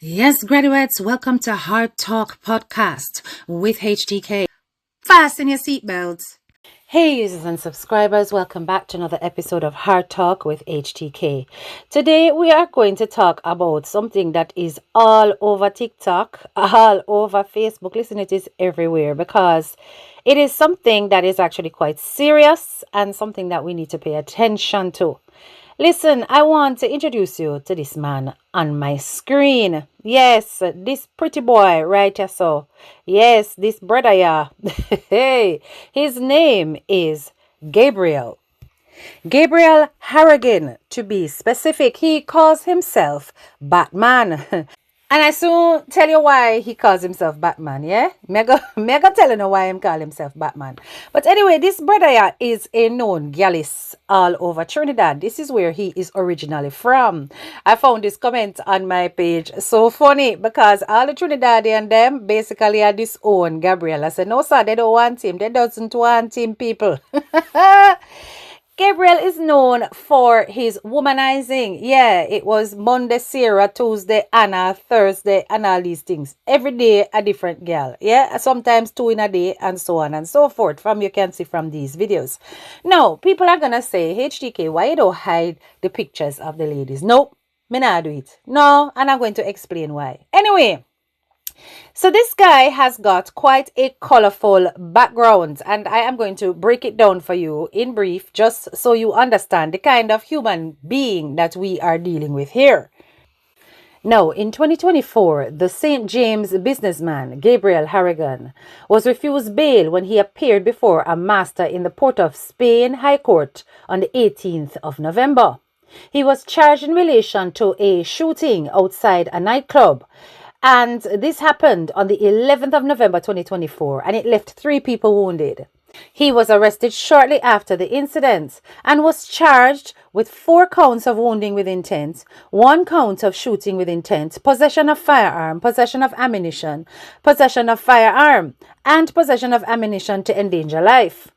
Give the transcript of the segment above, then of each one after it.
Yes, graduates, welcome to Hard Talk Podcast with HTK. Fasten your seatbelts. Hey, users and subscribers, welcome back to another episode of Hard Talk with HTK. Today, we are going to talk about something that is all over TikTok, all over Facebook. Listen, it is everywhere because it is something that is actually quite serious and something that we need to pay attention to. Listen, I want to introduce you to this man on my screen. Yes, this pretty boy right here. So, yes, this brother here. Hey, his name is Gabriel. Gabriel Harrigan, to be specific. He calls himself Batman. And I soon tell you why he calls himself Batman, yeah? Mega telling you why him call himself Batman. But anyway, this brother here is a known Gyalis all over Trinidad. This is where he is originally from. I found this comment on my page so funny because all the Trinidadian them basically are disown Gabriel. I said, no sir, they don't want him. They doesn't want him, people. Gabriel is known for his womanizing. Yeah, it was Monday, Sarah, Tuesday, Anna, Thursday, and all these things. Every day, a different girl. Yeah, sometimes two in a day, and so on and so forth. From you can see from these videos. Now, people are going to say, HTK, why you don't hide the pictures of the ladies? Nope, me not do it. No, and I'm going to explain why. Anyway. So this guy has got quite a colorful background, and I am going to break it down for you in brief just so you understand the kind of human being that we are dealing with here. Now, in 2024, the St. James businessman Gabriel Harrigan was refused bail when he appeared before a master in the Port of Spain High Court on the 18th of November. He was charged in relation to a shooting outside a nightclub. And this happened on the 11th of November 2024, and it left 3 people wounded. He was arrested shortly after the incident and was charged with 4 counts of wounding with intent, 1 count of shooting with intent, possession of firearm, possession of ammunition, possession of firearm, and possession of ammunition to endanger life.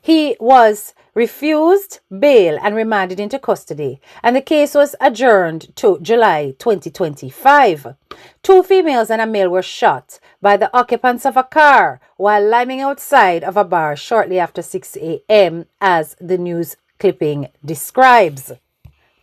He was refused bail and remanded into custody, and the case was adjourned to July 2025. 2 females and a male were shot by the occupants of a car while liming outside of a bar shortly after 6 a.m., as the news clipping describes.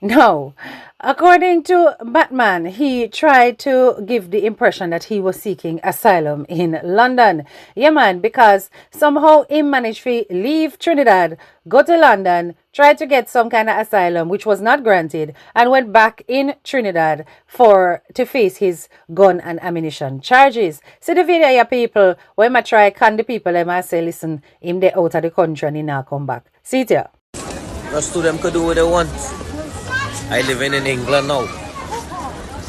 Now, according to Batman, he tried to give the impression that he was seeking asylum in London. Yeah, man, because somehow he managed to leave Trinidad, go to London, tried to get some kind of asylum, which was not granted, and went back in Trinidad to face his gun and ammunition charges. See the video, yeah, people, when I try con the people, I say, listen, him they out of the country and he now come back. See it here. Just to them could do what they want. I live in England now.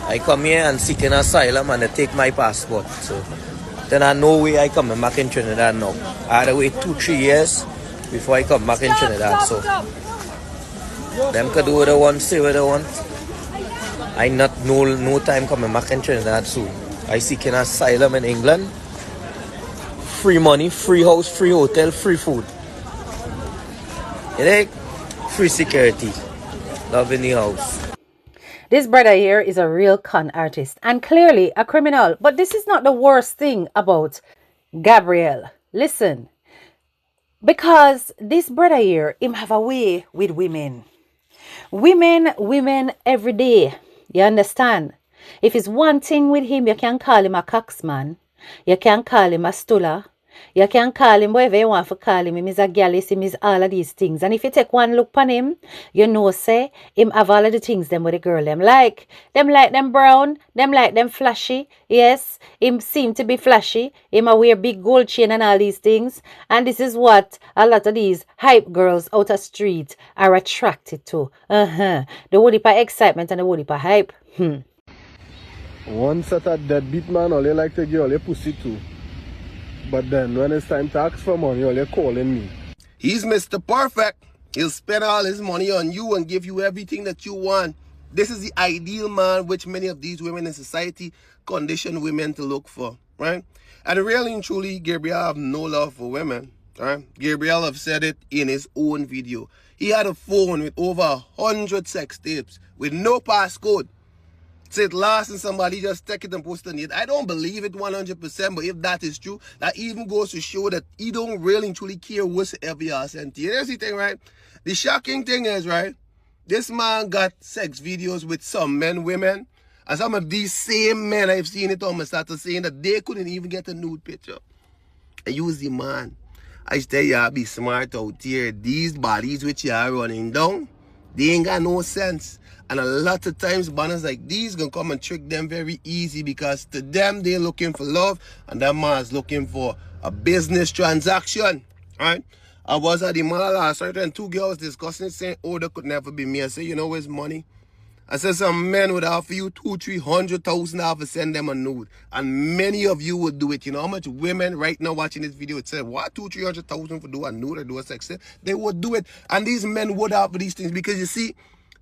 I come here and seek an asylum and they take my passport. So then I know where I come back in Trinidad now. I had to wait 2-3 years before I come back in Trinidad. So them could do what they want, say what they want. I not no time coming back in Trinidad soon. I seek an asylum in England. Free money, free house, free hotel, free food. You know? Free security. Love in the house. This brother here is a real con artist and clearly a criminal. But this is not the worst thing about Gabriel. Listen. Because this brother here, him have a way with women. Women every day. You understand? If it's one thing with him, you can call him a coxman. You can call him a stuller. You can call him whatever you want to call him. Him is a Gyalis, him is all of these things. And if you take one look upon him, you know, say, him have all of the things them with the girl them like. Them like them brown, them like them flashy. Yes, him seem to be flashy. Him a wear big gold chain and all these things. And this is what a lot of these hype girls out of street are attracted to. The whole heap of excitement and the whole heap of hype. One set of deadbeat man, all you like to give all your pussy to. But then when it's time to ask for money, all you're calling me. He's Mr. Perfect. He'll spend all his money on you and give you everything that you want. This is the ideal man which many of these women in society condition women to look for, right? And really and truly, Gabriel have no love for women, right? Gabriel have said it in his own video. He had a phone with over 100 sex tapes with no passcode. it lost and somebody just take it and post on it. I don't believe it 100%, but if that is true, that even goes to show that he don't really truly care whatsoever you sent to you. Here's the thing, right? The shocking thing is, right, this man got sex videos with some men, women, and some of these same men, I've seen it on my status saying that they couldn't even get a nude picture. I use the man. I tell y'all be smart out here. These bodies which y'all running down, they ain't got no sense. And a lot of times banners like these gonna come and trick them very easy because to them they're looking for love and that man's looking for a business transaction. Right? I was at the mall last night and two girls discussing saying, oh, that could never be me. I said, you know where's money? I said some men would offer you $200,000-300,000 to send them a nude. And many of you would do it. You know how much women right now watching this video would say, what, $200,000-300,000 for do a nude or do a sex? They would do it. And these men would offer these things because you see,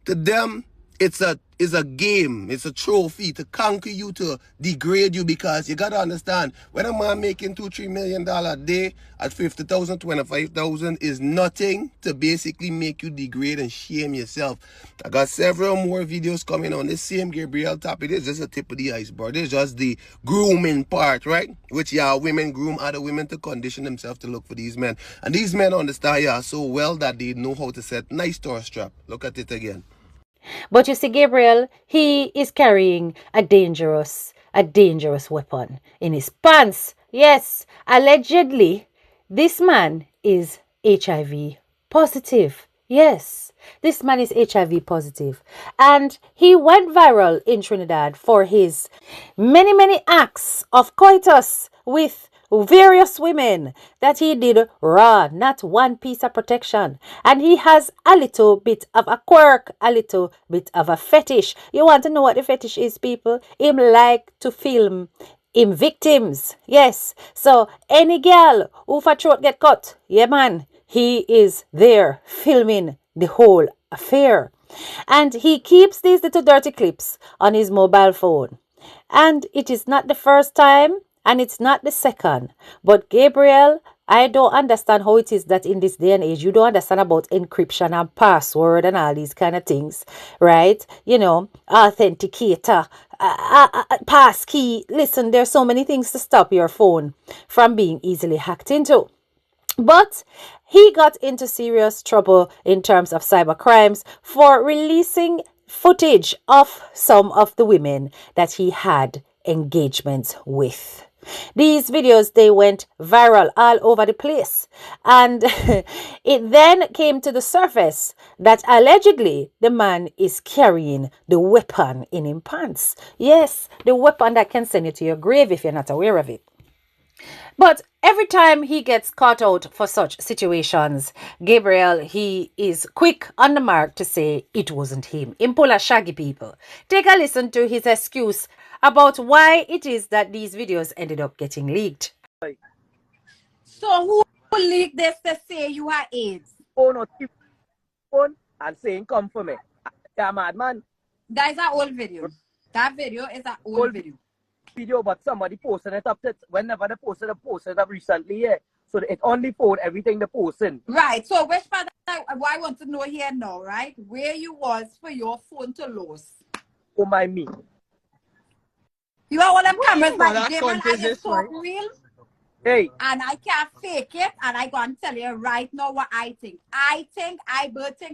to them, it's a game, it's a trophy to conquer you, to degrade you, because you gotta understand, when a man making $2-3 million a day at 50,000, 25,000 is nothing to basically make you degrade and shame yourself. I got several more videos coming on this same Gabriel topic. This is just a tip of the iceberg. This is just the grooming part, right? Which women groom other women to condition themselves to look for these men. And these men understand so well that they know how to set nice tourist trap. Look at it again. But you see, Gabriel, he is carrying a dangerous weapon in his pants. Yes, allegedly, this man is HIV positive. Yes, this man is HIV positive. And he went viral in Trinidad for his many acts of coitus with various women that he did raw, not one piece of protection. And he has a little bit of a quirk, a little bit of a fetish. You want to know what the fetish is, people? Him like to film him victims. Yes. So any girl who for throat get cut, yeah man, he is there filming the whole affair. And he keeps these little dirty clips on his mobile phone. And it is not the first time, and it's not the second. But Gabriel, I don't understand how it is that in this day and age, you don't understand about encryption and password and all these kind of things, right? You know, authenticator, passkey. Listen, there's so many things to stop your phone from being easily hacked into. But he got into serious trouble in terms of cybercrimes for releasing footage of some of the women that he had engagements with. These videos, they went viral all over the place. And it then came to the surface that allegedly the man is carrying the weapon in his pants. Yes, the weapon that can send you to your grave if you're not aware of it. But every time he gets caught out for such situations, Gabriel, he is quick on the mark to say it wasn't him. Him pull a shaggy people. Take a listen to his excuse about why it is that these videos ended up getting leaked. So who leaked this to say you are AIDS? Phone and saying come for me. Yeah, madman. That is an old video. That video is an old video. But somebody posted it up whenever they posted it up recently, yeah. So it only phone everything they posting. Right. So which part I want to know here now, right? Where you was for your phone to lose. Oh my me. You are all them cameras by that Gabriel, I am so right? real. Hey. And I can't fake it, and I gonna tell you right now what I think. I think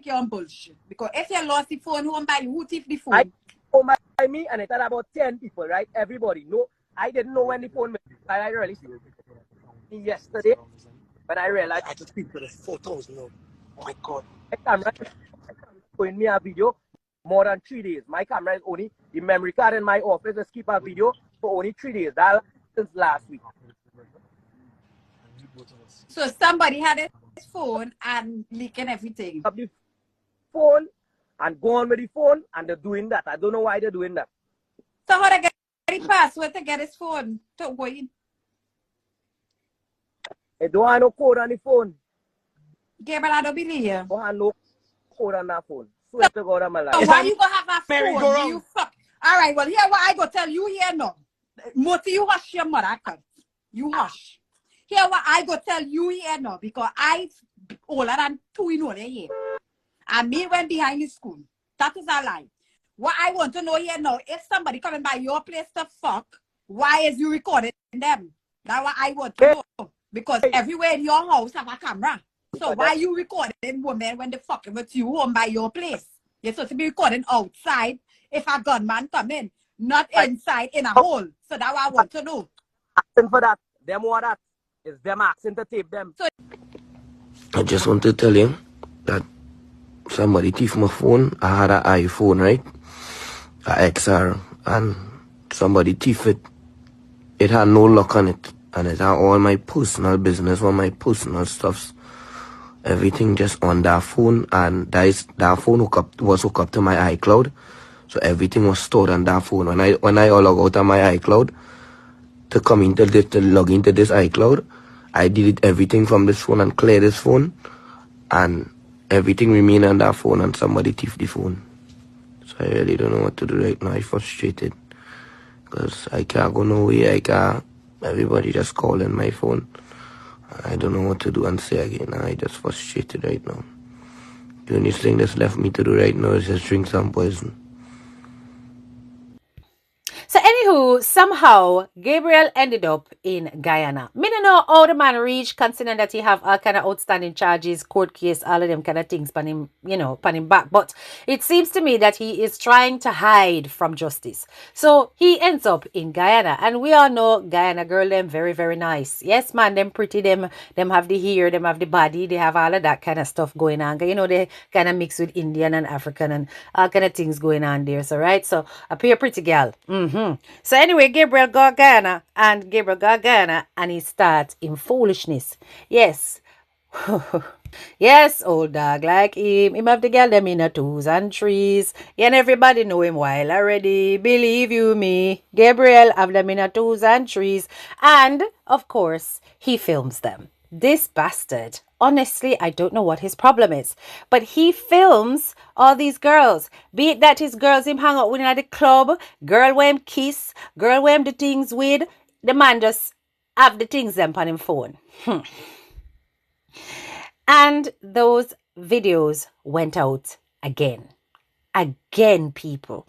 you're on bullshit. Because if you lost the phone, who buy you? Who thief the phone? Oh my me, and it had about 10 people, right? Everybody. No, I didn't know when the phone went. I really yesterday when I realized I just speak for the 4,000. Oh my god. My camera showing me a video more than 3 days. My camera is only the memory card in my office just keep a video for only 3 days. That since last week. So somebody had his phone and leaking everything. Up the phone and go on with the phone, and they're doing that. I don't know why they're doing that. So how they get the password to get his phone to go in? They don't have no code on the phone. Gabriel, I don't believe you. Don't have no code on that phone. Swear to God on my life. So why you gonna have a phone? You fuck. All right, well, here what I go tell you here now. Moti, you hush your mother. You hush. Here what I go tell you here now, because I older than 2 in here. And me went behind the school. That is a lie. What I want to know here now, if somebody coming by your place to fuck, why is you recording them? That's what I want to Hey, know. Because everywhere in your house have a camera. So but why you recording women when they fucking with you home by your place? You're supposed to be recording outside if a gunman come in, not right. inside in a hole. So that's what I want to know. Asking for that. Them want that. It's them asking to tape them. So I just want to tell you that somebody thief my phone. I had an iPhone, right? A XR, and somebody thief it. It had no lock on it, and it had all my personal business, all my personal stuffs, everything just on that phone, and that phone was hooked up to my iCloud, so everything was stored on that phone. When I log out of my iCloud to come into this, to log into this iCloud, I delete everything from this phone and clear this phone, and everything remain on that phone, and somebody thief the phone. So I really don't know what to do right now. I'm frustrated because I can't go nowhere. Everybody just calling my phone. I don't know what to do and say again. I just frustrated right now. The only thing that's left me to do right now is just drink some poison. So anywho, somehow Gabriel ended up in Guyana. Me don't know how the man reached, considering that he have all kind of outstanding charges, court case, all of them kind of things pan him, pan him back. But it seems to me that he is trying to hide from justice. So he ends up in Guyana, and we all know Guyana girl them very, very nice. Yes, man, them pretty, them have the hair, them have the body, they have all of that kind of stuff going on. They kind of mix with Indian and African and all kind of things going on there. So right, so appear pretty girl. So anyway, Gabriel got Guyana, and he starts in foolishness. Yes. Yes, old dog like him have the girl them in a twos and threes. And everybody know him while already. Believe you me. Gabriel have them in a twos and threes. And, of course, he films them. This bastard, honestly, I don't know what his problem is, but he films all these girls. Be it that his girls him hang out with at the club, girl where him kiss, girl where him the things with, the man just have the things them on him phone. And those videos went out again. Again, people.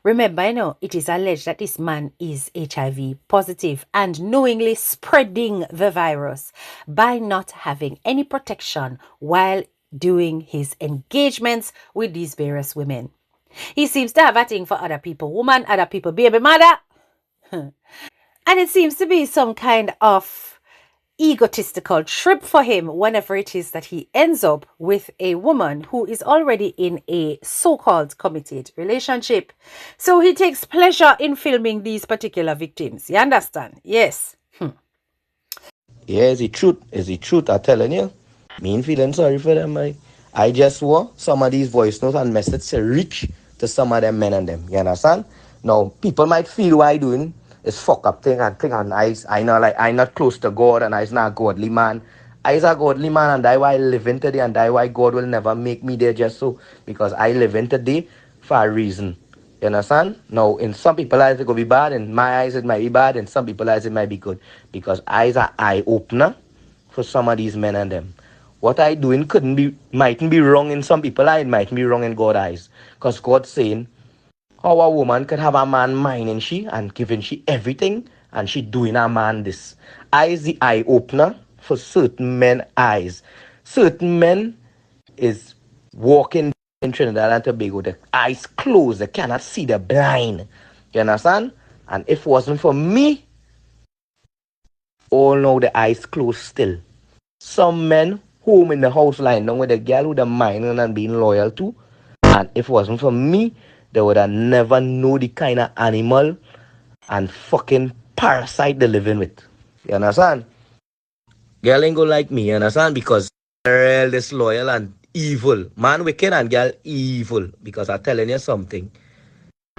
Remember, it is alleged that this man is HIV positive and knowingly spreading the virus by not having any protection while doing his engagements with these various women. He seems to have a thing for other people, woman, other people, baby mother. And it seems to be some kind of egotistical trip for him whenever it is that he ends up with a woman who is already in a so-called committed relationship. So he takes pleasure in filming these particular victims. You understand? Yes. Yeah, it's the truth. It's the truth, I'm telling you. Me ain't feeling sorry for them. I just want some of these voice notes and messages to reach to some of them men and them. You understand? Now, people might feel what I doing is fuck up thing and think and I know like I not close to God and I's not a godly man. I's a godly man and I why I live in today and I why God will never make me there just so because I live in today for a reason. You understand? Now, in some people's eyes, it could be bad. In my eyes, it might be bad. In some people's eyes, it might be good. Because eyes are eye-opener for some of these men and them. What I doing mightn't be wrong in some people's eyes, it mightn't be wrong in God's eyes. Because God's saying, how a woman could have a man minding she and giving she everything, and she doing a man this. Eyes the eye-opener for certain men eyes. Certain men is walking in Trinidad and Tobago, the eyes closed, they cannot see, the blind. You understand? And if it wasn't for me, all know the eyes closed still. Some men home in the house lying down with a girl who the minding and being loyal to. And if it wasn't for me, they would have never know the kind of animal and fucking parasite they're living with. You understand? Girl ain't go like me, you understand? Because real disloyal and evil. Man wicked and girl evil. Because I'm telling you something.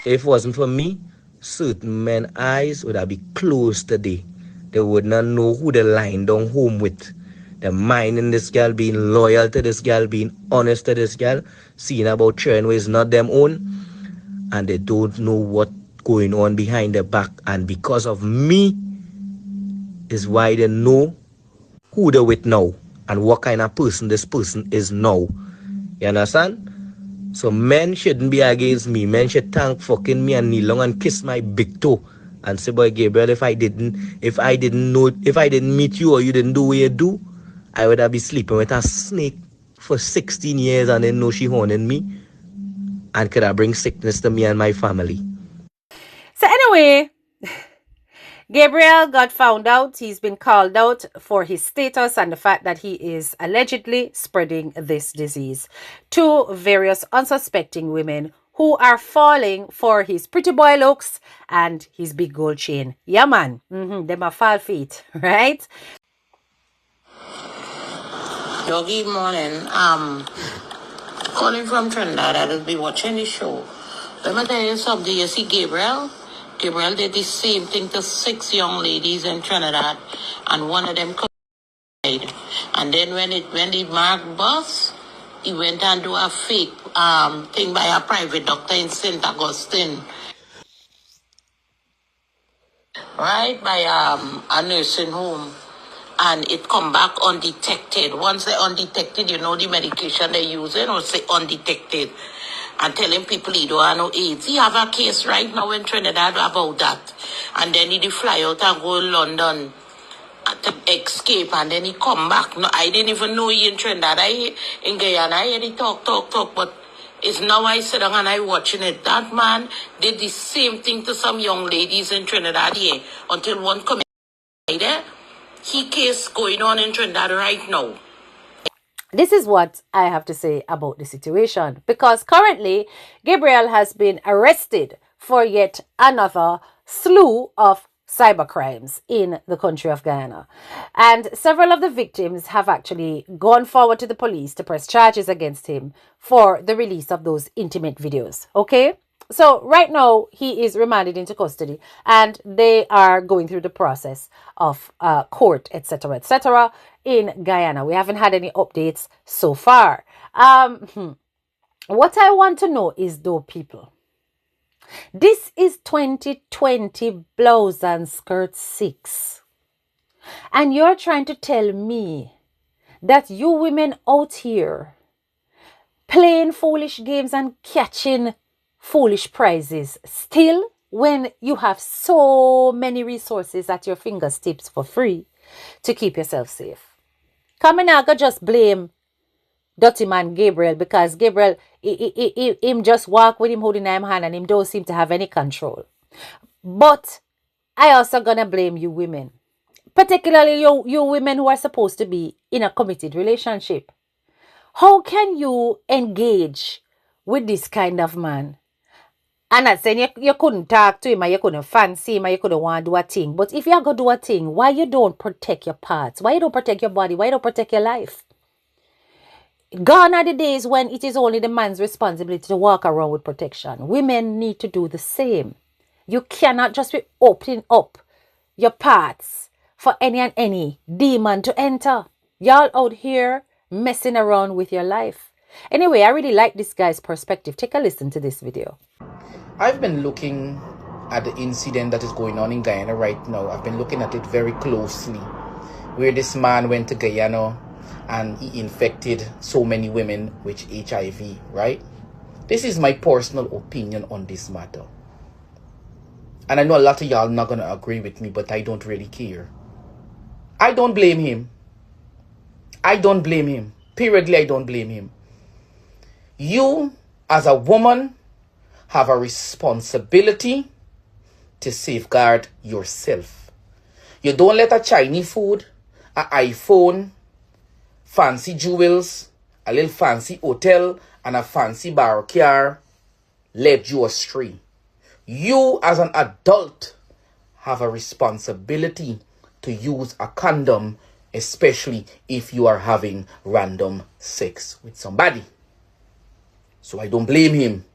If it wasn't for me, certain men eyes would have been closed today. They would not know who they lying down home with. They're minding this girl, being loyal to this girl, being honest to this girl, seeing about children ways not them own, and they don't know what going on behind their back. And because of me is why they know who they're with now and what kind of person this person is now. You understand? So men shouldn't be against me. Men should thank fucking me and kneel down and kiss my big toe and say, boy Gabriel, if I didn't meet you or you didn't do what you do, I would have been sleeping with a snake for 16 years and then know she haunted me and could have bring sickness to me and my family. So anyway, Gabriel got found out. He's been called out for his status and the fact that he is allegedly spreading this disease to various unsuspecting women who are falling for his pretty boy looks and his big gold chain. Yeah, man. Them are fall feet, right? Yo, good morning. Calling from Trinidad. I will be watching the show. Let me tell you something. You see Gabriel? Gabriel did the same thing to 6 young ladies in Trinidad, and one of them died. And then when the mark bust, he went and do a fake thing by a private doctor in St. Augustine. Right by a nursing home. And it come back undetected. Once they're undetected, you know the medication they're using or say undetected. And telling people he don't have no AIDS. He have a case right now in Trinidad about that. And then he fly out and go to London to escape. And then he come back. No, I didn't even know he in Trinidad. In Guyana, I hear he talk. But it's now I sit down and I watching it. That man did the same thing to some young ladies in Trinidad here. Until one come there. He case going on in Trinidad right now. This is what I have to say about the situation, because currently Gabriel has been arrested for yet another slew of cybercrimes in the country of Guyana. And several of the victims have actually gone forward to the police to press charges against him for the release of those intimate videos. Okay? So right now he is remanded into custody and they are going through the process of court, etc., in Guyana. We haven't had any updates so far. What I want to know is, though, people, this is 2020 blouse and skirt 6, and you're trying to tell me that you women out here playing foolish games and catching foolish prizes still, when you have so many resources at your fingertips for free to keep yourself safe. Come on, I could just blame dirty man Gabriel, because Gabriel him just walk with him holding him hand and him don't seem to have any control. But I also gonna blame you women, particularly you women who are supposed to be in a committed relationship. How can you engage with this kind of man? I'm not saying you couldn't talk to him or you couldn't fancy him or you couldn't want to do a thing. But if you're going to do a thing, why you don't protect your parts? Why you don't protect your body? Why you don't protect your life? Gone are the days when it is only the man's responsibility to walk around with protection. Women need to do the same. You cannot just be opening up your parts for any and any demon to enter. Y'all out here messing around with your life. Anyway, I really like this guy's perspective. Take a listen to this video. I've been looking at the incident that is going on in Guyana right now. I've been looking at it very closely, where this man went to Guyana and he infected so many women with HIV, right? This is my personal opinion on this matter. And I know a lot of y'all not going to agree with me, but I don't really care. I don't blame him. I don't blame him. Periodly, I don't blame him. You, as a woman, have a responsibility to safeguard yourself. You don't let a Chinese food, an iPhone, fancy jewels, a little fancy hotel, and a fancy bar car lead you astray. You, as an adult, have a responsibility to use a condom, especially if you are having random sex with somebody. So I don't blame him.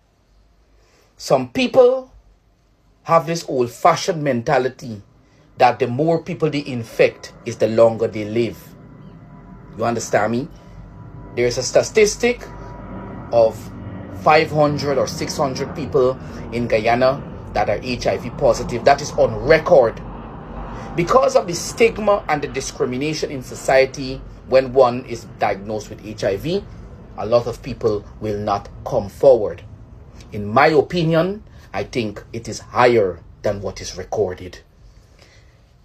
Some people have this old-fashioned mentality that the more people they infect is the longer they live. You understand me? There's a statistic of 500 or 600 people in Guyana that are HIV positive. That is on record. Because of the stigma and the discrimination in society when one is diagnosed with HIV, a lot of people will not come forward. In my opinion, I think it is higher than what is recorded.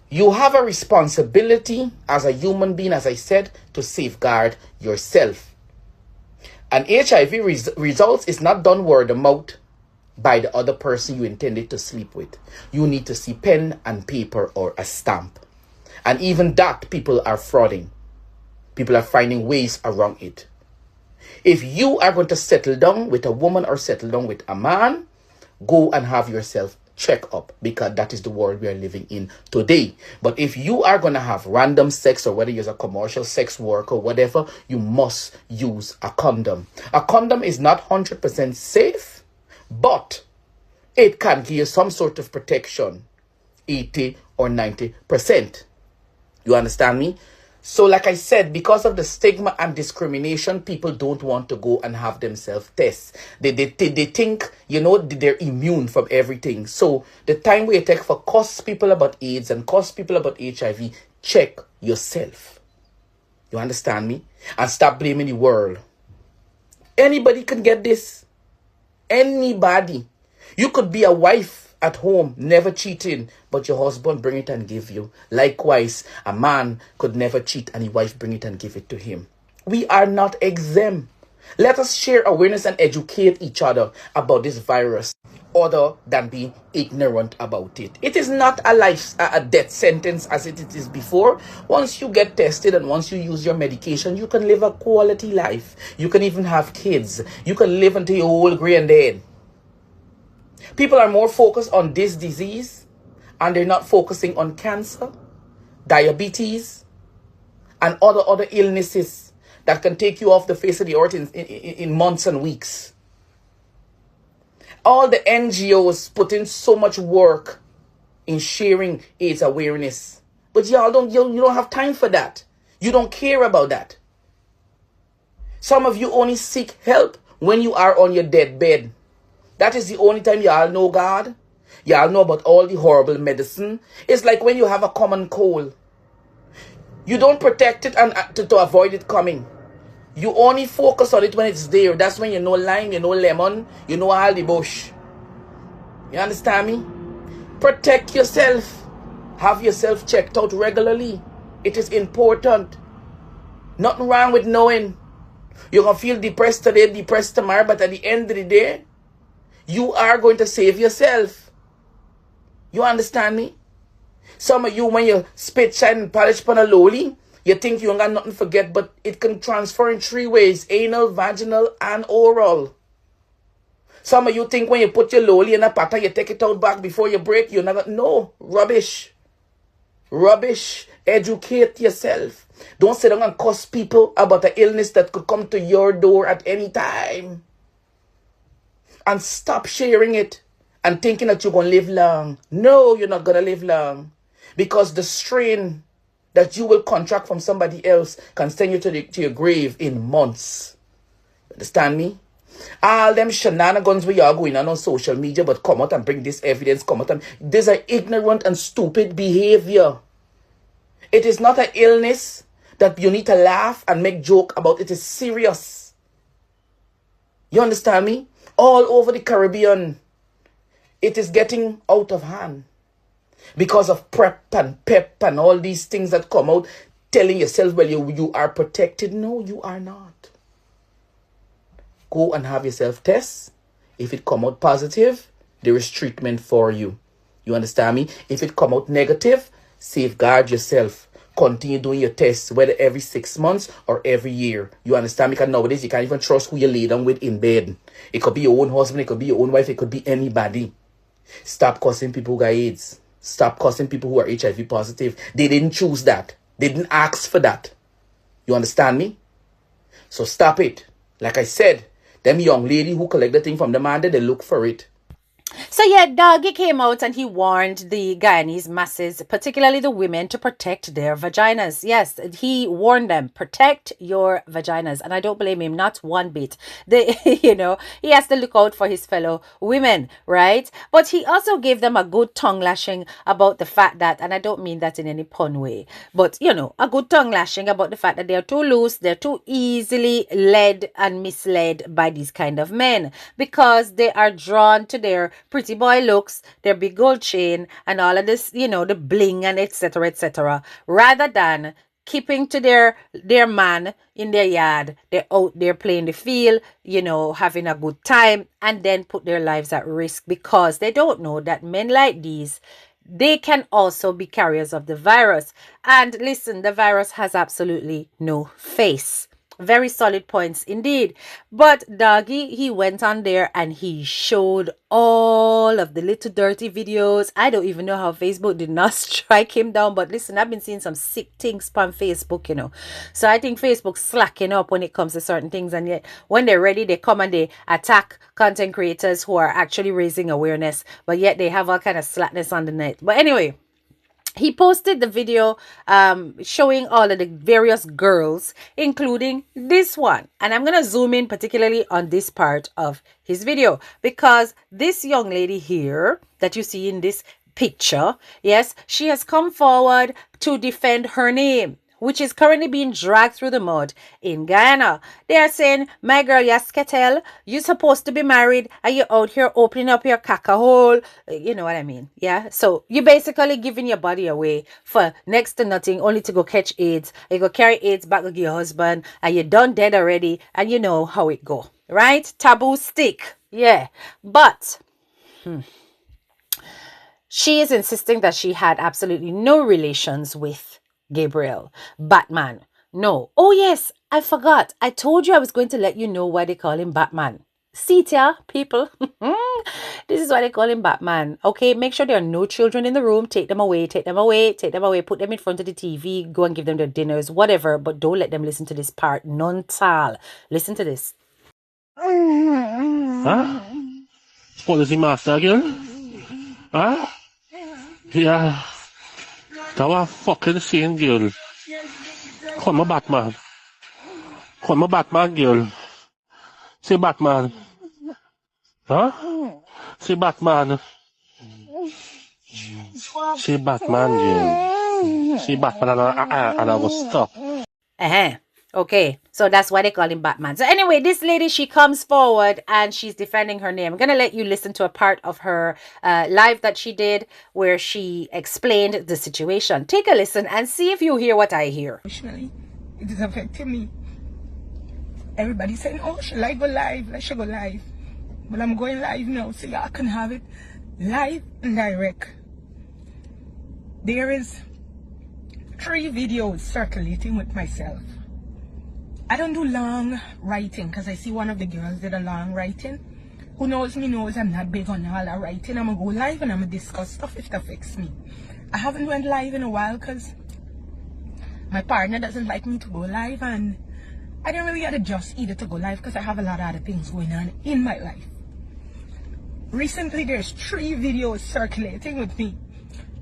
You have a responsibility as a human being, as I said, to safeguard yourself. And HIV results is not done word of mouth by the other person you intended to sleep with. You need to see pen and paper or a stamp. And even that, people are frauding. People are finding ways around it. If you are going to settle down with a woman or settle down with a man, go and have yourself check up, because that is the world we are living in today. But if you are going to have random sex, or whether you're a commercial sex worker or whatever, you must use a condom. A condom is not 100% safe, but it can give you some sort of protection, 80 or 90%. You understand me? So like I said, because of the stigma and discrimination, people don't want to go and have themselves tests. They think, you know, they're immune from everything. So the time we take for cost people about AIDS and cost people about HIV, check yourself. You understand me? And stop blaming the world. Anybody can get this. Anybody. You could be a wife at home, never cheating, but your husband bring it and give you. Likewise, a man could never cheat and his wife bring it and give it to him. We are not exempt. Let us share awareness and educate each other about this virus, other than being ignorant about it. It is not a death sentence as it is before. Once you get tested and once you use your medication, you can live a quality life. You can even have kids. You can live until you're old, gray, and dead. People are more focused on this disease, and they're not focusing on cancer, diabetes, and other illnesses that can take you off the face of the earth in months and weeks. All the NGOs put in so much work in sharing AIDS awareness, but you don't have time for that. You don't care about that. Some of you only seek help when you are on your deathbed. That is the only time y'all know God. Y'all know about all the horrible medicine. It's like when you have a common cold. You don't protect it and to avoid it coming. You only focus on it when it's there. That's when you know lime, you know lemon, you know all the bush. You understand me? Protect yourself. Have yourself checked out regularly. It is important. Nothing wrong with knowing. You're going to feel depressed today, depressed tomorrow, but at the end of the day, you are going to save yourself. You understand me? Some of you, when you spit, shine, and polish on a lolly, you think you ain't got nothing to forget, but it can transfer in 3 ways: anal, vaginal, and oral. Some of you think when you put your lolly in a pata, you take it out back before you break. You're not. No, rubbish. Rubbish. Educate yourself. Don't sit down and cuss people about an illness that could come to your door at any time. And stop sharing it and thinking that you're going to live long. No, you're not going to live long. Because the strain that you will contract from somebody else can send you to your grave in months. Understand me? All them shenanigans we are going on social media, but come out and bring this evidence, come out and... These are ignorant and stupid behavior. It is not an illness that you need to laugh and make joke about. It is serious. You understand me? All over the Caribbean, it is getting out of hand because of PrEP and PEP and all these things that come out, telling yourself, well, you are protected. No, you are not. Go and have yourself tests. If it come out positive, there is treatment for you. You understand me? If it come out negative, safeguard yourself. Continue doing your tests, whether every 6 months or every year. You understand me? Because nowadays, you can't even trust who you lay down with in bed. It could be your own husband, it could be your own wife, it could be anybody. Stop cussing people who got AIDS. Stop cussing people who are HIV positive. They didn't choose that. They didn't ask for that. You understand me? So stop it. Like I said, them young lady who collect the thing from the man, they look for it. So yeah, Doggy came out and he warned the Guyanese masses, particularly the women, to protect their vaginas. Yes, he warned them, protect your vaginas. And I don't blame him, not one bit. They, he has to look out for his fellow women, right? But he also gave them a good tongue lashing about the fact that, and I don't mean that in any pun way, but a good tongue lashing about the fact that they're too loose, they're too easily led and misled by these kind of men because they are drawn to their pretty boy looks, their big gold chain, and all of this, the bling and etc., rather than keeping to their man in their yard. They're out there playing the field, having a good time, and then put their lives at risk because they don't know that men like these, they can also be carriers of the virus. And listen, the virus has absolutely no face. Very solid points indeed. But Doggy, he went on there and he showed all of the little dirty videos. I don't even know how Facebook did not strike him down. But listen, I've been seeing some sick things on Facebook, So I think Facebook's slacking up when it comes to certain things. And yet when they're ready, they come and they attack content creators who are actually raising awareness. But yet they have all kind of slackness on the net. But anyway, he posted the video showing all of the various girls, including this one. And I'm going to zoom in particularly on this part of his video because this young lady here that you see in this picture, yes, she has come forward to defend her name, which is currently being dragged through the mud in Guyana. They are saying, my girl, you're sketel, you're supposed to be married, and you're out here opening up your caca hole. You know what I mean? Yeah? So you're basically giving your body away for next to nothing, only to go catch AIDS. You go carry AIDS back with your husband, and you're done dead already, and you know how it go. Right? Taboo stick. Yeah. But she is insisting that she had absolutely no relations with Gabriel, Batman. No. Oh, yes, I forgot. I told you I was going to let you know why they call him Batman. See ya, people. This is why they call him Batman. Okay, make sure there are no children in the room. Take them away, take them away, take them away. Put them in front of the TV. Go and give them their dinners, whatever. But don't let them listen to this part. None tal. Listen to this. Huh? Policy master again? Huh? Yeah. That was fucking same girl. Come on, Batman. Come on, Batman girl. Say Batman. Huh? Say Batman. Say Batman girl. Say Batman and I will stop. Okay, so that's why they call him Batman. So anyway, this lady, she comes forward and she's defending her name. I'm going to let you listen to a part of her live that she did where she explained the situation. Take a listen and see if you hear what I hear. Emotionally, it is affecting me. Everybody's saying, oh, should I go live? Let she go live. But I'm going live now, so y'all can have it live and direct. There is 3 videos circulating with myself. I don't do long writing because I see one of the girls did a long writing. Who knows me knows I'm not big on all that writing. I'm going to go live and I'm going to discuss stuff if it affects me. I haven't went live in a while because my partner doesn't like me to go live, and I didn't really adjust either to go live because I have a lot of other things going on in my life. Recently, there's 3 videos circulating with me.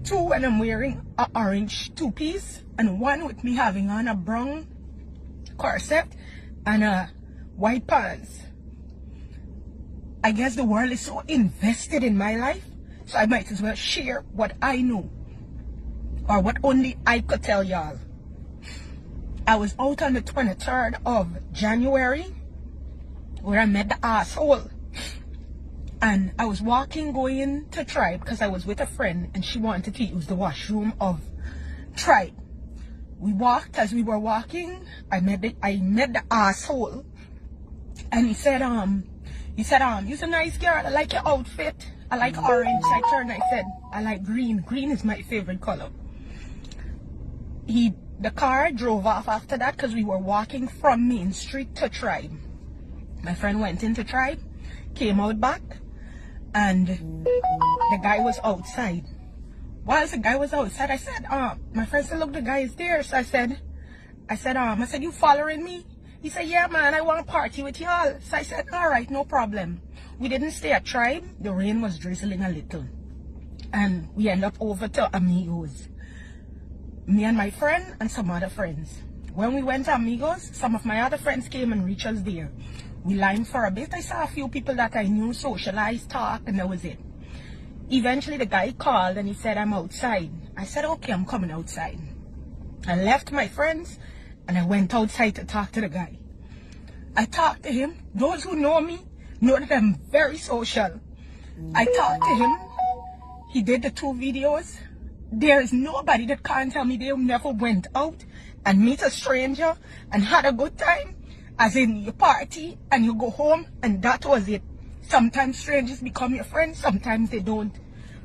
2 when I'm wearing an orange 2-piece, and 1 with me having on a brown corset and a white pants. I guess the world is so invested in my life, so I might as well share what I know or what only I could tell y'all. I was out on the 23rd of January where I met the asshole, and I was walking going to Tribe because I was with a friend and she wanted to use the washroom of Tribe. We walked. As we were walking, I met the asshole, and he said, you're a nice girl. I like your outfit. I like orange. I turned. I said, I like green. Green is my favorite color. The car drove off after that because we were walking from Main Street to Tribe. My friend went into Tribe, came out back, and the guy was outside. Whilst the guy was outside, I said, my friend said, look, the guy is there. So I said, you following me? He said, yeah, man, I want to party with y'all. So I said, all right, no problem. We didn't stay at Tribe. The rain was drizzling a little. And we end up over to Amigos. Me and my friend and some other friends. When we went to Amigos, some of my other friends came and reached us there. We lined for a bit. I saw a few people that I knew, socialized, talk, and that was it. Eventually, the guy called and he said, I'm outside. I said, okay, I'm coming outside. I left my friends and I went outside to talk to the guy. I talked to him. Those who know me know that I'm very social. I talked to him. He did the 2 videos. There is nobody that can't tell me they never went out and meet a stranger and had a good time. As in, you party and you go home and that was it. Sometimes strangers become your friends, sometimes they don't.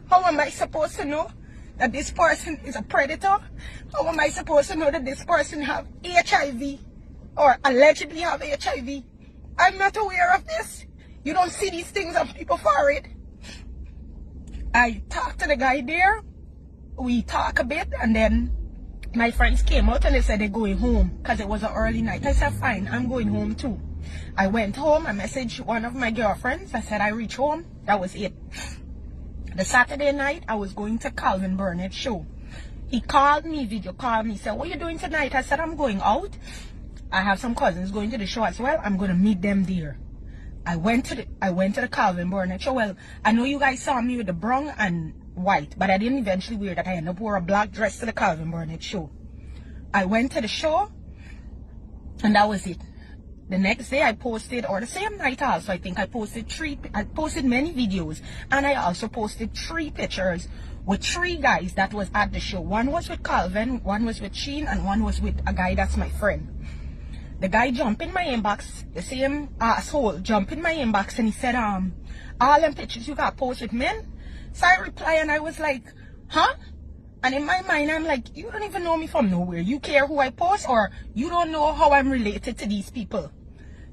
How am I supposed to know that this person is a predator? How am I supposed to know that this person have HIV or allegedly have HIV? I'm not aware of this. You don't see these things on people for it. I talked to the guy there. We talked a bit and then my friends came out and they said they're going home because it was an early night. I said, fine, I'm going home too. I went home. I messaged one of my girlfriends. I said, I reached home. That was it. The Saturday night, I was going to Calvin Burnett's show. He called me, video called me, said, what are you doing tonight? I said, I'm going out. I have some cousins going to the show as well. I'm going to meet them there. I went to the Calvin Burnett show. Well, I know you guys saw me with the brown and white, but I didn't eventually wear that. I ended up wearing a black dress to the Calvin Burnett show. I went to the show, and that was it. The next day I posted, or the same night also, I think I posted many videos, and I also posted 3 pictures with 3 guys that was at the show. One was with Calvin, one was with Sheen, and one was with a guy that's my friend. The guy jumped in my inbox, the same asshole jumped in my inbox, and he said, all them pictures you got posted with men? So I replied and I was like, huh? And in my mind, I'm like, you don't even know me from nowhere. You care who I post, or you don't know how I'm related to these people.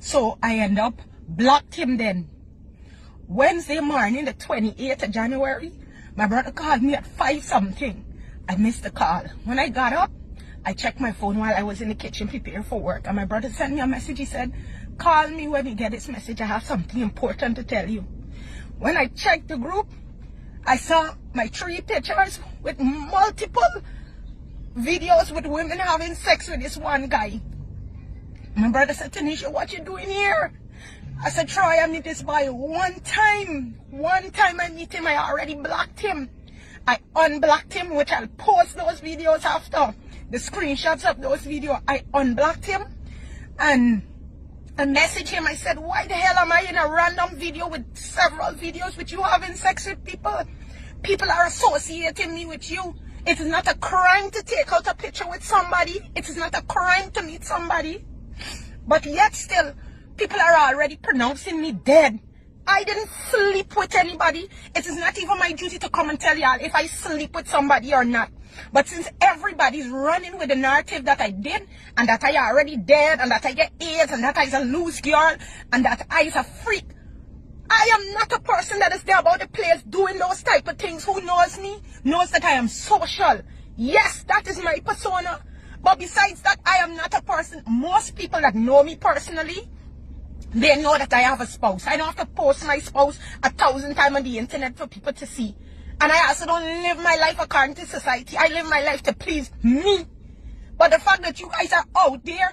So I end up blocked him then. Wednesday morning, the 28th of January, my brother called me at 5 something. I missed the call. When I got up, I checked my phone while I was in the kitchen preparing for work. And my brother sent me a message. He said, call me when you get this message. I have something important to tell you. When I checked the group, I saw my 3 pictures with multiple videos with women having sex with this one guy. My brother said, Tanisha, what you doing here? I said, Troy, I meet this boy one time. One time I meet him, I already blocked him. I unblocked him, which I'll post those videos after. The screenshots of those videos, I unblocked him. And I messaged him. I said, why the hell am I in a random video with several videos with you having sex with people? People are associating me with you. It is not a crime to take out a picture with somebody. It is not a crime to meet somebody. But yet still, people are already pronouncing me dead. I didn't sleep with anybody. It is not even my duty to come and tell y'all if I sleep with somebody or not. But since everybody's running with the narrative that I did, and that I already dead, and that I get AIDS, and that I is a loose girl, and that I is a freak, I am not a person that is there about the place doing those type of things. Who knows me knows that I am social. Yes, that is my persona. But besides that, I am not a person. Most people that know me personally, they know that I have a spouse. I don't have to post my spouse 1,000 times on the internet for people to see. And I also don't live my life according to society. I live my life to please me. But the fact that you guys are out there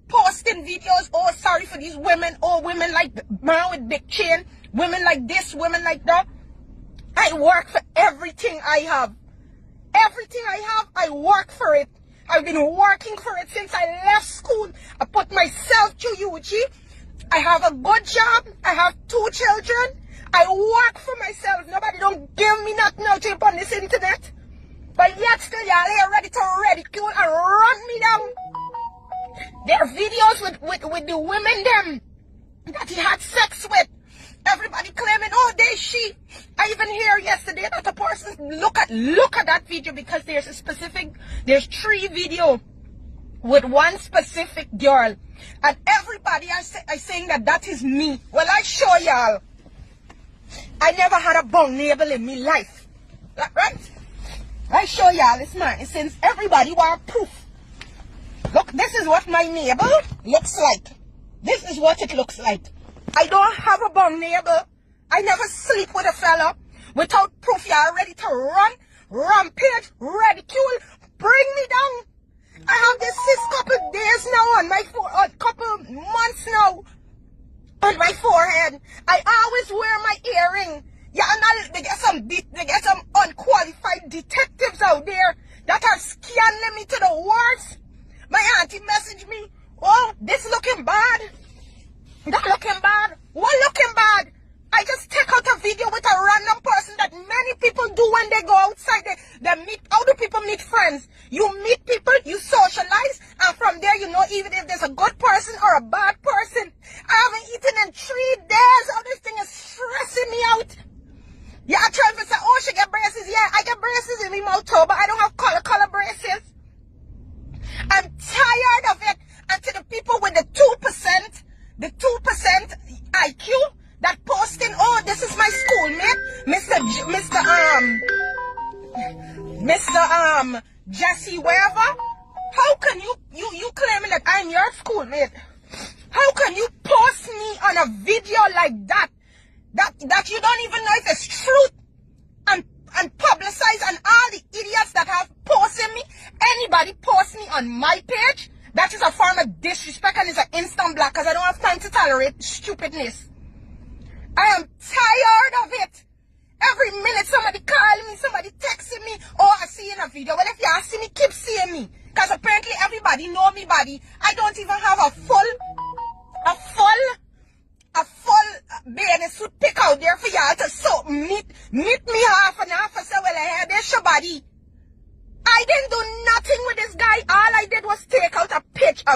posting videos, oh, sorry for these women, oh, women like the man with big chain, women like this, women like that. I work for everything I have. Everything I have, I work for it. I've been working for it since I left school. I put myself through UG. I have a good job. I have 2 children. I work for myself. Nobody don't give me nothing out here on this internet. But yet still y'all here ready to ridicule and run me down. There are videos with the women them that he had sex with. Everybody claiming, oh, she. I even hear yesterday that a person look at that video, because there's 3 videos with one specific girl, and everybody are saying that is me. Well, I show y'all. I never had a bum neighbor in me life, right? I show y'all this man. Since everybody want proof, look Look, this is what my neighbor looks like. This is what it looks like. I don't have a bum neighbor. I never sleep with a fella without proof. You're ready to run, rampage, ridicule, bring me down. I have this couple days now on my forehead, couple months now on my forehead. I always wear my earring. Yeah, and they get some unqualified detectives out there that are scanning me to the worst. My auntie messaged me, oh, this looking bad. That looking bad. What looking bad? I just take out a video with a random person that many people do when they go outside. They meet. How do people meet friends? You meet people, you socialize, and from there you know even if there's a good person or a bad person. I haven't eaten in 3 days. Oh, this thing is stressing me out. Yeah, I try to say, oh, she get braces. Yeah, I get braces in my mouth too, but I don't have color braces. I'm tired of it. And to the people with the 2%, IQ that posting, oh, this is my schoolmate, Mr. Jesse wherever. How can you claiming that I'm your schoolmate? How can you post me on a video like that you don't even know if it's truth and publicize, and all the idiots that have posted me, anybody post me on my page, that is a form of disrespect and is an instant block because I don't have time to tolerate stupidness. I am tired of it. Every minute somebody calling me, somebody texting me, oh, I see you in a video. Well, if you see me, keep seeing me. Because apparently everybody know me body. I don't even have a full baby suit pick out there for y'all to so meet me half and half and say, well, I had this your body. I didn't do nothing with this guy. All I did was take out a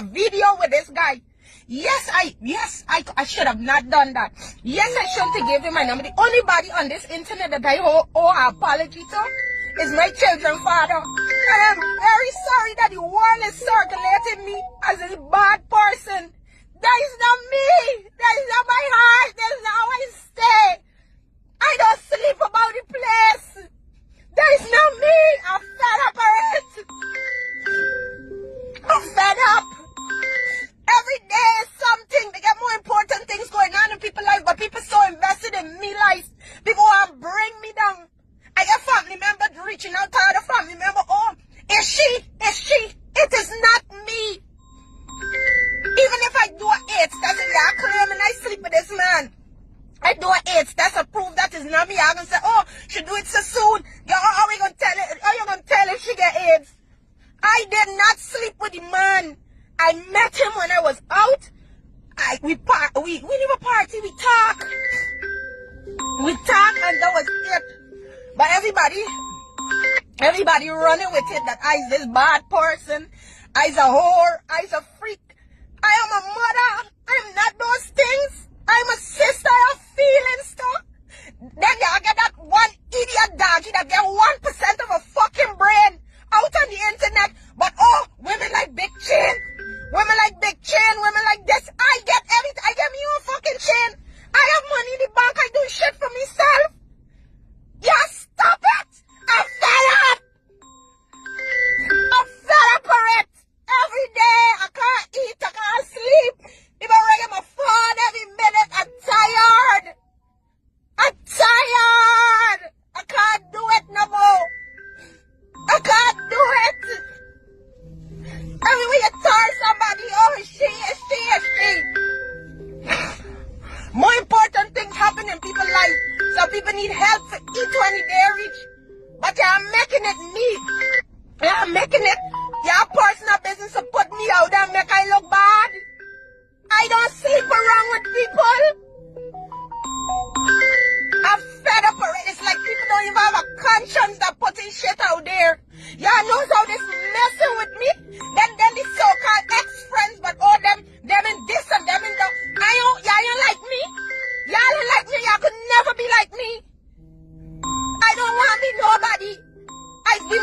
video with this guy. Yes, I should have not done that. Yes, I shouldn't have given him my number. The only body on this internet that I owe an apology to is my children's father. And I'm very sorry that the world is circulating me as a bad person. That is not me. That is not my heart. That is not how I stay. I don't sleep about the place. That is not me. I'm fed up of it. I'm fed up. Every day is something. They get more important things going on in people's lives, but people so invested in me life. People want to bring me down. I get family members reaching out to other family member. Oh, is she? It is not me. Even if I do an AIDS test and I claim and I sleep with this man, I do an AIDS test to prove that is not me. I'm gonna say, oh, she do it so soon. How are we gonna tell it? How you gonna tell if she get AIDS? I did not sleep with the man. I met him when I was out. We leave a party, we talk, and that was it. But everybody running with it that I's this bad person, I's a whore, I's a freak. I am a mother. I'm not those things. I'm a sister. I have feelings too. Then you get that one idiot doggy that get 1% of a fucking brain out on the internet. But oh, women like big chin. Women like big chin. Women like this. I get everything. I get me own fucking chin. I have money in the bank. I do shit for myself. Yeah, stop it. I'm fed up. I'm fed up for it. Every day, I can't eat, I can't sleep. If I ring my phone every minute, I'm tired. I can't do it no more. I can't do it. Everywhere you turn somebody, oh, is she. More important things happen in people's lives. Some people need help to eat when they reach. But you're making it me. You're making it your personal business to put me out there and make I look bad. I don't sleep around with people. I'm fed up already. It's like people don't even have a conscience that putting shit out there. Y'all knows how this messing with me. Then the so-called ex-friends, but all them in this and them in that. Y'all ain't like me. Y'all ain't like me. Y'all could never be like me. I don't want to be nobody. I be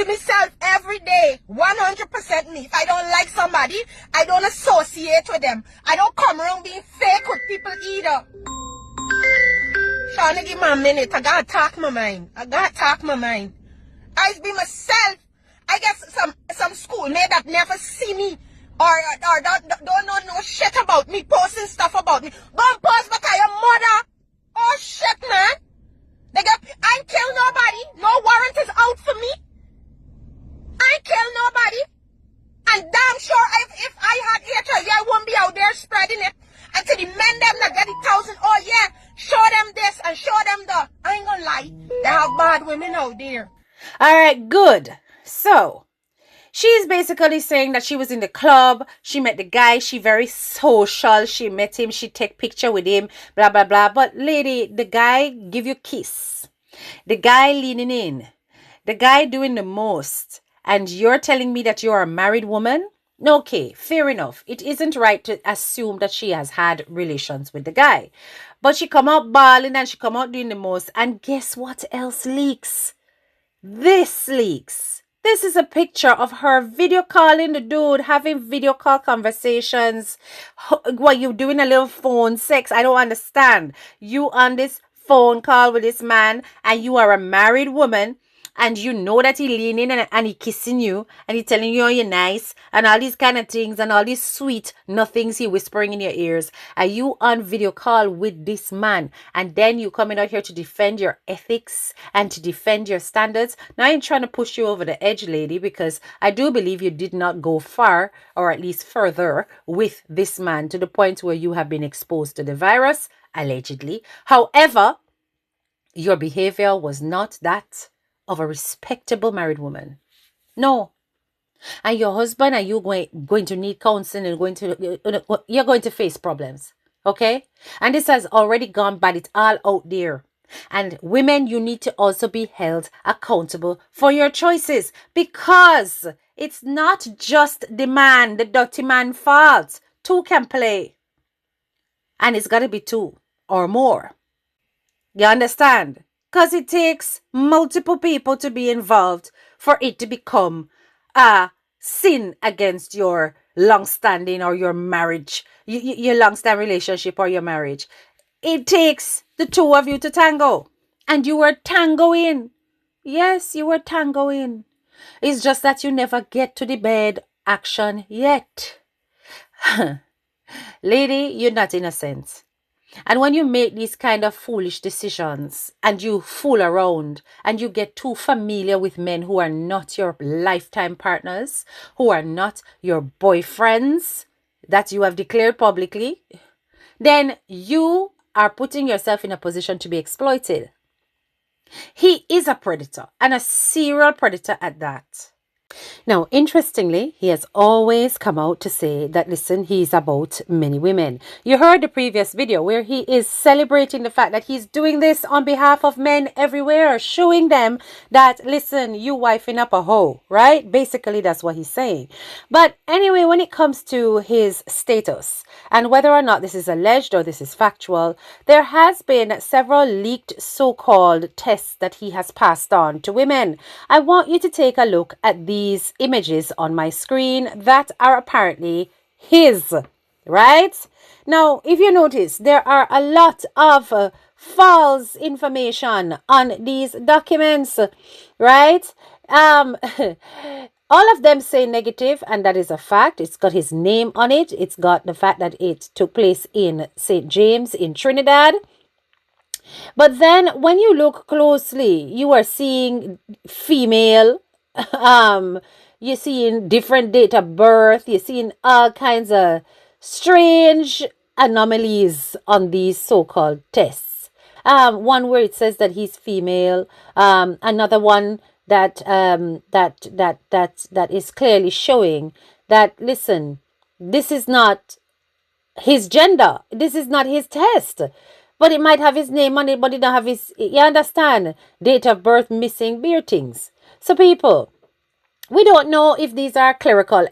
myself every day. 100% me. If I don't like somebody, I don't associate with them. I don't come around being fake with people either. Trying to give me a minute. I gotta talk my mind. I be myself. I guess some schoolmate that never see me or don't know no shit about me, posting stuff about me. Go and post because your mother. Oh shit, man. Nigga, I ain't kill nobody. No warrant is out for me. I ain't kill nobody. And damn sure if I had HIV, I won't be out there spreading it. And to the men them that get 1,000, oh yeah, show them this and show them that. I ain't gonna lie. They have bad women out there. All right, good. So, she's basically saying that she was in the club, she met the guy, she very social, she met him, she take picture with him, blah, blah, blah. But lady, the guy give you kiss. The guy leaning in. The guy doing the most. And you're telling me that you're a married woman? Okay, fair enough. It isn't right to assume that she has had relations with the guy. But she come out bawling and she come out doing the most. And guess what else leaks? This leaks. This is a picture of her video calling the dude, having video call conversations. What, you doing a little phone sex? I don't understand. You on this phone call with this man and you are a married woman and you know that he leaning and he kissing you and he telling you you're nice and all these kind of things and all these sweet nothings he whispering in your ears. Are you on video call with this man and then you coming out here to defend your ethics and to defend your standards? Now I ain't trying to push you over the edge, lady, because I do believe you did not go far or at least further with this man to the point where you have been exposed to the virus, allegedly. However, your behavior was not that of a respectable married woman. No. And your husband and you going to need counseling and you're going to face problems. Okay? And this has already gone bad. It's all out there. And women, you need to also be held accountable for your choices because it's not just the man, the dirty man fault. Two can play. And it's got to be two or more. You understand? Because it takes multiple people to be involved for it to become a sin against your long-standing or your marriage, your long-standing relationship or your marriage. It takes the two of you to tango. And you were tangoing. Yes, you were tangoing. It's just that you never get to the bed action yet. Lady, you're not innocent. And when you make these kind of foolish decisions and you fool around and you get too familiar with men who are not your lifetime partners, who are not your boyfriends that you have declared publicly, then you are putting yourself in a position to be exploited. He is a predator and a serial predator at that. Now, interestingly, he has always come out to say that, listen, he's about many women. You heard the previous video where he is celebrating the fact that he's doing this on behalf of men everywhere, showing them that, listen, you wifing up a hoe, right? Basically, that's what he's saying. But anyway, when it comes to his status and whether or not this is alleged or this is factual, there has been several leaked so-called tests that he has passed on to women. I want you to take a look at these images on my screen that are apparently his, right? Now, if you notice, there are a lot of false information on these documents, right? All of them say negative, and that is a fact. It's got his name on it. It's got the fact that it took place in St. James in Trinidad. But then when you look closely, you are seeing female, you're seeing different date of birth, you're seeing all kinds of strange anomalies on these so-called tests. One where it says that he's female, another one that is clearly showing that, listen, this is not his gender, this is not his test. But it might have his name on it, but it don't have his, you understand, date of birth missing, beer things. So people, we don't know if these are clerical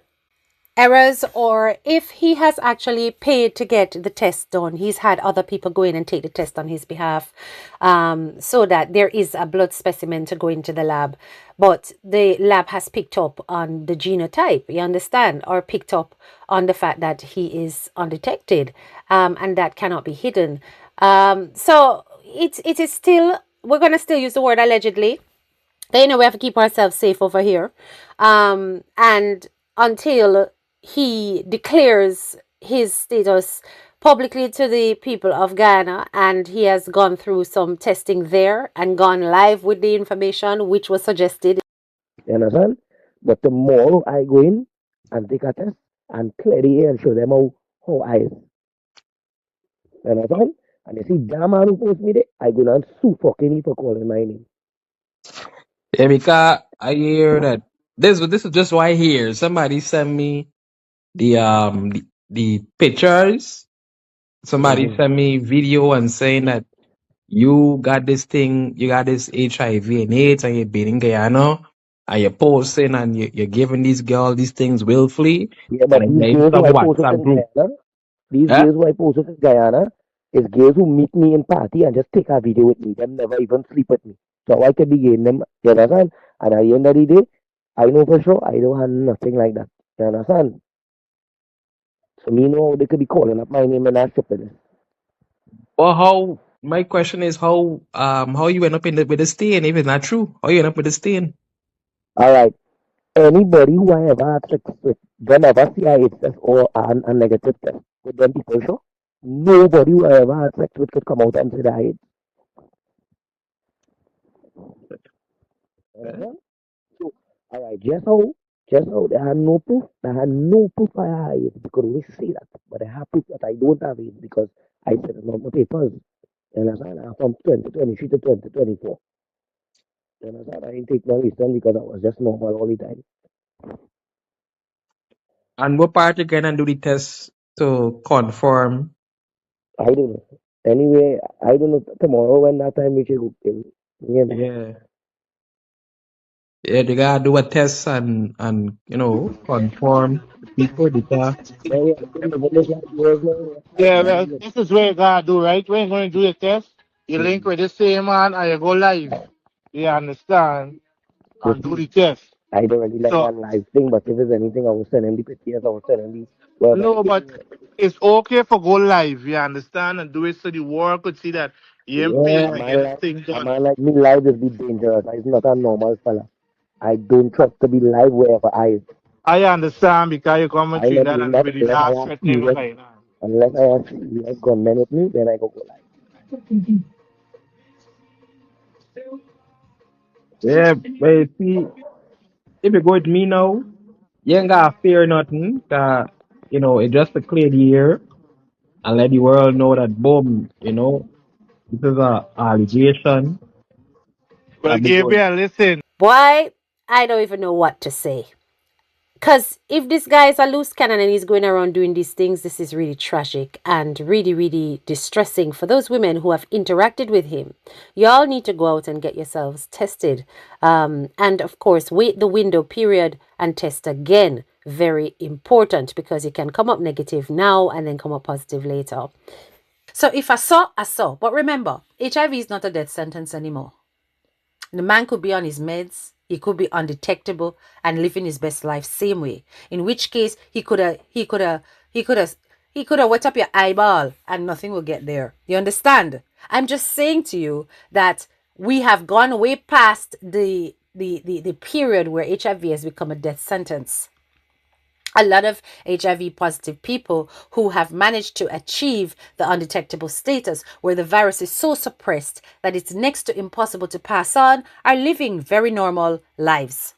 errors or if he has actually paid to get the test done. He's had other people go in and take the test on his behalf so that there is a blood specimen to go into the lab. But the lab has picked up on the genotype, you understand, or picked up on the fact that he is undetected and that cannot be hidden. So it is still, we're going to still use the word allegedly. Then, we have to keep ourselves safe over here. And until he declares his status publicly to the people of Ghana, and he has gone through some testing there and gone live with the information which was suggested. You understand? But tomorrow I go in and take a test and clear the air and show them how I is. You understand? And they see damn man who post me there, I go and sue fucking me for calling my name. Yeah, because I hear that this is just why I hear somebody send me the pictures. Somebody Mm-hmm. sent me video and saying that you got this thing, you got this HIV and AIDS, and you're been in Guyana, and you're posting and you're giving these girls these things willfully, Yeah, and but then these you're in girls some who I posted WhatsApp in group. Guyana, these Huh? girls who I posted in Guyana is girls who meet me in party and just take a video with me. Them never even sleep with me. So I can be getting them, you understand? And at the end of the day, I know for sure I don't have nothing like that. You understand? So me know they could be calling up my name and ask for this. Well, how my question is how you end up with the stain if it's not true? How you end up with the stain? Alright. Anybody who I ever had sex with, they never see a test or a negative test. With them people sure. Nobody who I ever had sex with could come out and say that I AIDS. You Huh? understand? So, all right, just how they had no proof. They had no proof I had AIDS. They could always say that. But I have proof that I don't have AIDS because I said it on my papers. You understand? I'm from 2023 to 2024. You understand? I didn't take no reason because I was just normal all the time. And what part you gonna do the test to confirm? I don't know. Anyway, I don't know. Tomorrow when that time we should go kill. You know? Yeah. Yeah, they gotta do a test and confirm the people because But yeah, I live in this like years now. I Yeah, can't well, do it. this is where you gotta do, right? When you're going to do the test, you link with the same man and you go live. You understand? You And do see, the test. I don't really like So, that live thing, but if there's anything, I will send him the pictures, I will send him the whatever they no, give but me. it's okay for go live, you understand? And do it so the world could see that you ain't paying A yeah. for get man this like thing a done. man like me live is be dangerous. He's not a normal fella. I don't trust to be live wherever I understand because you come in I'm not Trinidad doing and that with the unless I last have threatening serious going on. unless I have serious gunmen with me, then I go live. Yeah, but see, if you go with me now, you ain't gotta fear nothing. It just to clear the air and let the world know that boom, this is a allegation Well, that be going. Gabriel, listen. Boy, I don't even know what to say. Because if this guy is a loose cannon and he's going around doing these things, this is really tragic and really, really distressing for those women who have interacted with him. Y'all need to go out and get yourselves tested. And of course, wait the window period and test again. Very important because it can come up negative now and then come up positive later. So if I saw, I saw. But remember, HIV is not a death sentence anymore. The man could be on his meds, he could be undetectable and living his best life same way. In which case he could have wet up your eyeball and nothing will get there. You understand? I'm just saying to you that we have gone way past the period where HIV has become a death sentence. A lot of HIV positive people who have managed to achieve the undetectable status where the virus is so suppressed that it's next to impossible to pass on are living very normal lives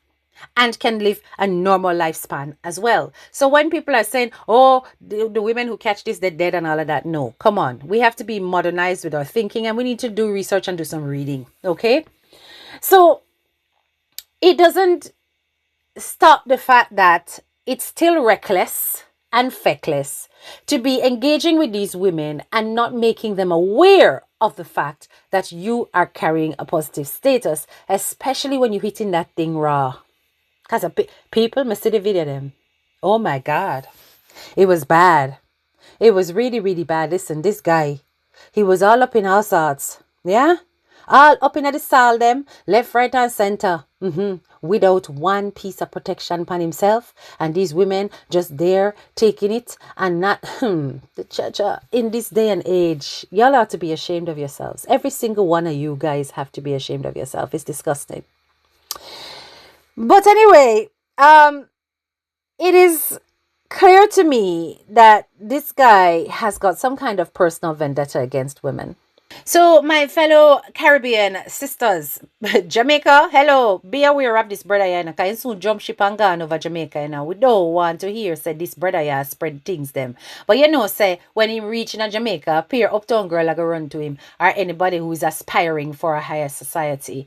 and can live a normal lifespan as well. So when people are saying, oh, the women who catch this, they're dead and all of that, no, come on. We have to be modernized with our thinking and we need to do research and do some reading, okay? So it doesn't stop the fact that it's still reckless and feckless to be engaging with these women and not making them aware of the fact that you are carrying a positive status, especially when you're hitting that thing raw. Because people must see the video them. Oh my God. It was bad. It was really, really bad. Listen, this guy, he was all up in our sorts. Yeah? All up in the stall them, left, right, and center. Without one piece of protection upon himself. And these women just there taking it and not, the church in this day and age, y'all ought to be ashamed of yourselves. Every single one of you guys have to be ashamed of yourself. It's disgusting. But anyway, it is clear to me that this guy has got some kind of personal vendetta against women. So, my fellow Caribbean sisters, Jamaica, hello, be aware of this brother here, because soon jump ship and gone over Jamaica, we don't want to hear say this brother here spread things them. But say when he reach in Jamaica, appear uptown girl like go run to him, or anybody who is aspiring for a higher society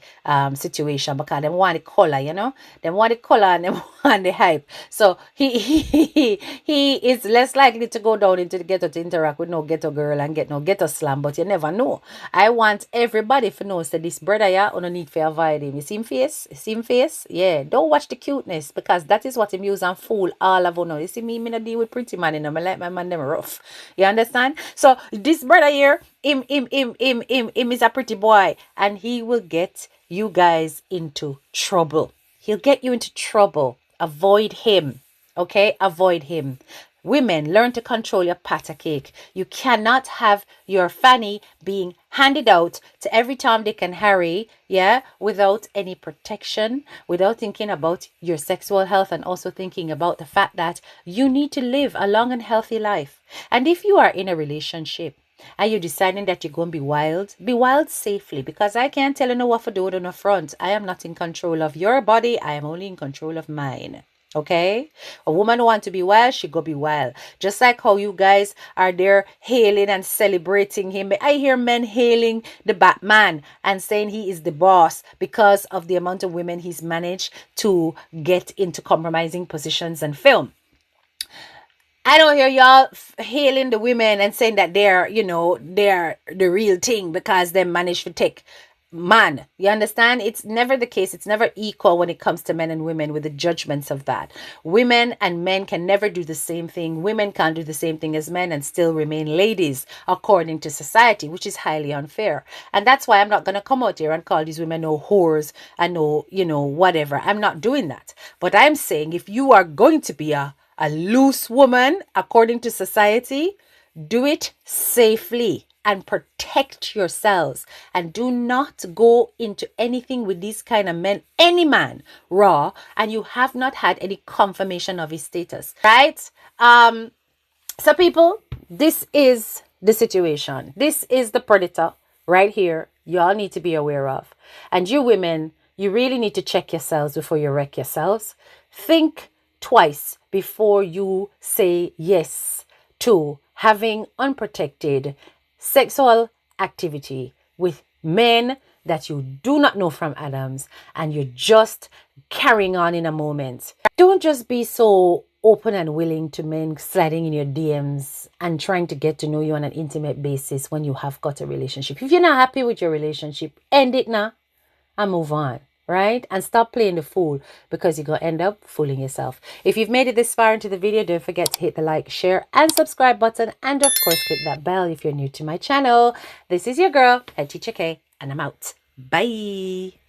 situation, because them want the color, them want the color and them want the hype. So he is less likely to go down into the ghetto to interact with no ghetto girl and get no ghetto slam, but you never know. I want everybody to know that this brother here on need to avoid him. You see him face? You see him face? Yeah. Don't watch the cuteness, because that is what him use and fool all of you. You see me not deal with pretty man, I like my man them rough. You understand? So this brother here, him is a pretty boy, and he will get you guys into trouble. He'll get you into trouble. Avoid him. Okay? Avoid him. Women, learn to control your patter cake. You cannot have your fanny being handed out to every Tom, Dick, and Harry, without any protection, without thinking about your sexual health, and also thinking about the fact that you need to live a long and healthy life. And if you are in a relationship and you're deciding that you're going to be wild safely, because I can't tell you what to do on the front. I am not in control of your body. I am only in control of mine. Okay? A woman who wants to be wild, she go be wild. Just like how you guys are there hailing and celebrating him. I hear men hailing the Batman and saying he is the boss because of the amount of women he's managed to get into compromising positions and film. I don't hear y'all hailing the women and saying that they're the real thing because they managed to take man. You understand? It's never the case. It's never equal when it comes to men and women with the judgments of that. Women and men can never do the same thing. Women can't do the same thing as men and still remain ladies according to society, which is highly unfair. And that's why I'm not going to come out here and call these women no whores and no, whatever. I'm not doing that. But I'm saying if you are going to be a loose woman according to society, do it safely and protect yourselves, and do not go into anything with these kind of men, any man, raw, and you have not had any confirmation of his status, right? So people, this is the situation. This is the predator right here. You all need to be aware of. And you women, you really need to check yourselves before you wreck yourselves. Think twice before you say yes to having unprotected sexual activity with men that you do not know from Adams, and you're just carrying on in a moment. Don't just be so open and willing to men sliding in your DMs and trying to get to know you on an intimate basis when you have got a relationship. If you're not happy with your relationship, end it now and move on. Right? And stop playing the fool, because you're going to end up fooling yourself. If you've made it this far into the video, don't forget to hit the like, share, and subscribe button. And of course, click that bell if you're new to my channel. This is your girl, Head Teacher K, and I'm out. Bye.